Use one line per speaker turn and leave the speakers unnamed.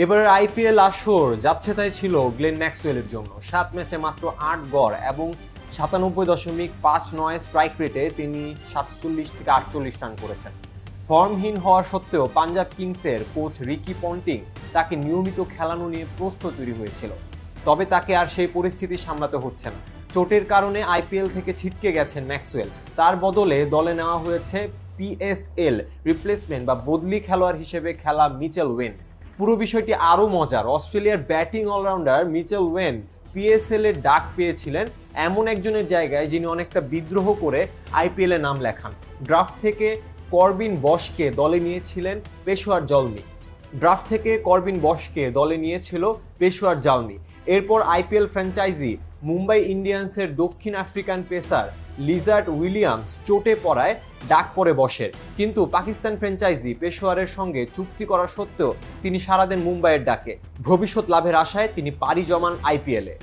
এবারের আইপিএল আসর যাচ্ছে তাই ছিল গ্লেন ম্যাক্সওয়েলের জন্য। 7 ম্যাচে মাত্র 8 গড় এবং 97.59 স্ট্রাইক রেটে তিনি 47 থেকে 48 রান করেছেন। ফর্মহীন হওয়া সত্ত্বেও পাঞ্জাব কিংসের কোচ রিকি পন্টিং তাকে নিয়মিত খেলানো নিয়ে প্রশ্ন তৈরি হয়েছিল, তবে তাকে আর সেই পরিস্থিতি সামলাতে হচ্ছে না। চোটের কারণে আইপিএল থেকে ছিটকে গেছেন ম্যাক্সওয়েল। তার বদলে দলে নেওয়া হয়েছে পিএসএল রিপ্লেসমেন্ট বা বদলি খেলোয়াড় হিসেবে খেলা মিচেল ওয়েন। পুরো বিষয়টি আরও মজার, অস্ট্রেলিয়ার batting allrounder Mitchell Owen PSL এর ডাক পেয়েছিলেন এমন একজনের জায়গায় যিনি অনেকটা বিদ্রোহ করে আইপিএল এ নাম লেখান। ড্রাফট থেকে করবিন বশকে দলে নিয়েছিলেন পেশোয়ার জালমি। এরপর আইপিএল ফ্র্যাঞ্চাইজি মুম্বাই ইন্ডিয়ান্সের দক্ষিণ আফ্রিকান পেসার লিজার্ড উইলিয়ামস চোটে পড়ায় ডাক পড়ে বসের, কিন্তু পাকিস্তান ফ্র্যাঞ্চাইজি পেশোয়ারের সঙ্গে চুক্তি করা সত্ত্বেও তিনি সাড়া দেন মুম্বাইয়ের ডাকে। ভবিষ্যৎ লাভের আশায় তিনি পাড়ি জমান আইপিএলে।